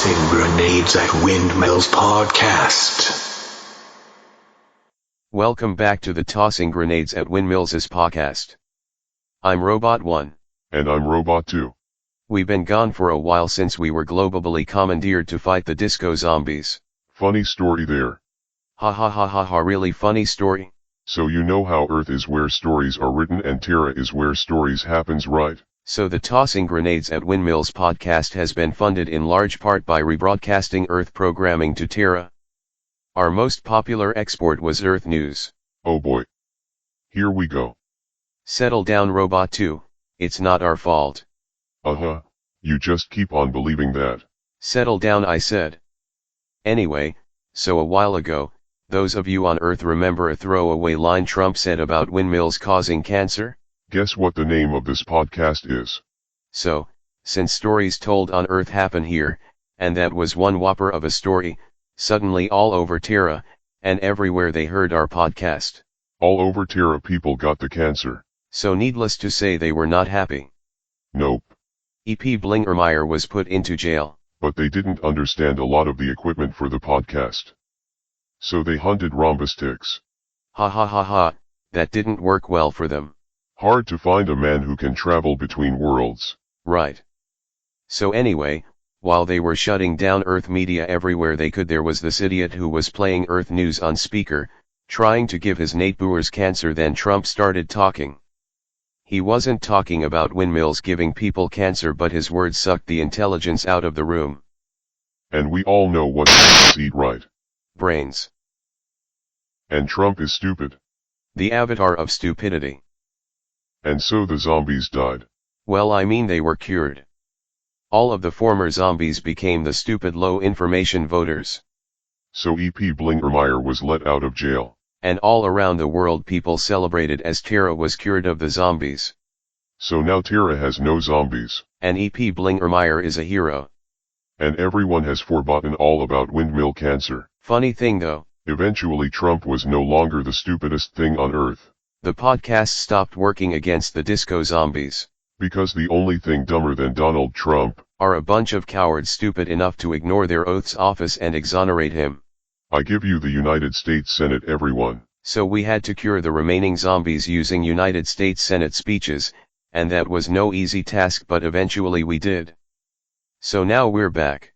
Tossing Grenades at Windmills Podcast. Welcome back to the Tossing Grenades at Windmills podcast. I'm Robot 1. And I'm Robot 2. We've been gone for a while since we were globally commandeered to fight the disco zombies. Funny story there. Ha ha ha ha ha, really funny story? So you know how Earth is where stories are written and Terra is where stories happens, right? So the Tossing Grenades at Windmills podcast has been funded in large part by rebroadcasting Earth programming to Terra. Our most popular export was Earth News. Oh boy. Here we go. Settle down, Robot 2, it's not our fault. Uh-huh, you just keep on believing that. Settle down, I said. Anyway, so a while ago, those of you on Earth remember a throwaway line Trump said about windmills causing cancer? Guess what the name of this podcast is? So, since stories told on Earth happen here, and that was one whopper of a story, suddenly all over Terra, and everywhere they heard our podcast. All over Terra people got the cancer. So needless to say they were not happy. Nope. EP Blingermeyer was put into jail. But they didn't understand a lot of the equipment for the podcast. So they hunted rhombus ticks. Ha ha ha ha, that didn't work well for them. Hard to find a man who can travel between worlds. Right. So anyway, while they were shutting down Earth media everywhere they could, there was this idiot who was playing Earth News on speaker, trying to give his Nate Boers cancer. Then Trump started talking. He wasn't talking about windmills giving people cancer, but his words sucked the intelligence out of the room. And we all know what humans eat, right? Brains. And Trump is stupid. The avatar of stupidity. And so the zombies died. Well, I mean they were cured. All of the former zombies became the stupid low information voters. So EP Blingermeyer was let out of jail. And all around the world people celebrated as Terra was cured of the zombies. So now Terra has no zombies. And EP Blingermeyer is a hero. And everyone has forgotten all about windmill cancer. Funny thing though. Eventually Trump was no longer the stupidest thing on earth. The podcast stopped working against the disco zombies. Because the only thing dumber than Donald Trump are a bunch of cowards stupid enough to ignore their oath's office and exonerate him. I give you the United States Senate, everyone. So we had to cure the remaining zombies using United States Senate speeches, and that was no easy task, but eventually we did. So now we're back.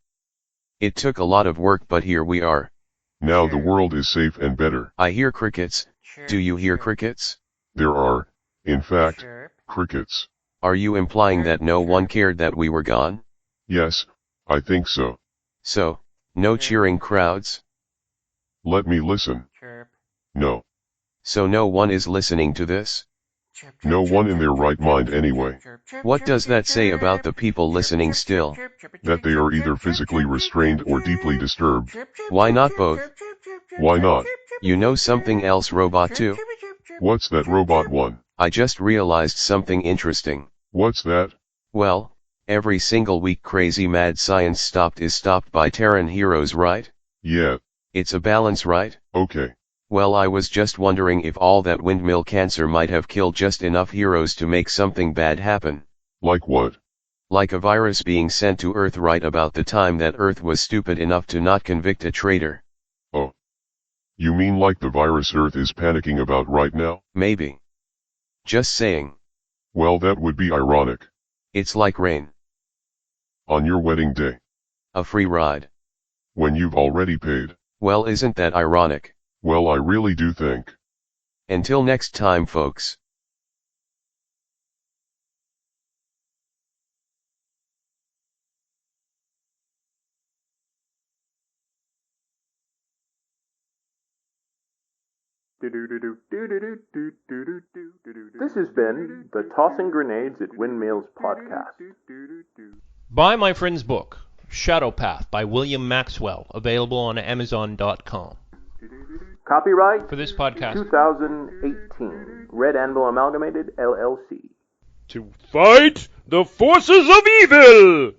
It took a lot of work, but here we are. Now the world is safe and better. I hear crickets. Do you hear crickets? There are, in fact, crickets. Are you implying that no one cared that we were gone? Yes, I think so. So, no cheering crowds? Let me listen. No. So no one is listening to this? No one in their right mind anyway. What does that say about the people listening still? That they are either physically restrained or deeply disturbed. Why not both? Why not? You know something else, Robot 2? What's that, Robot 1? I just realized something interesting. What's that? Well, every single week Crazy Mad Science is stopped by Terran heroes, right? Yeah. It's a balance, right? Okay. Well, I was just wondering if all that windmill cancer might have killed just enough heroes to make something bad happen. Like what? Like a virus being sent to Earth right about the time that Earth was stupid enough to not convict a traitor. Oh. You mean like the virus Earth is panicking about right now? Maybe. Just saying. Well, that would be ironic. It's like rain. On your wedding day. A free ride. When you've already paid. Well, isn't that ironic? Well, I really do think. Until next time, folks. This has been the Tossing Grenades at Windmills podcast. Buy my friend's book, Shadow Path by William Maxwell, available on Amazon.com. Copyright For this podcast. 2018. Red Anvil Amalgamated, LLC. To fight the forces of evil!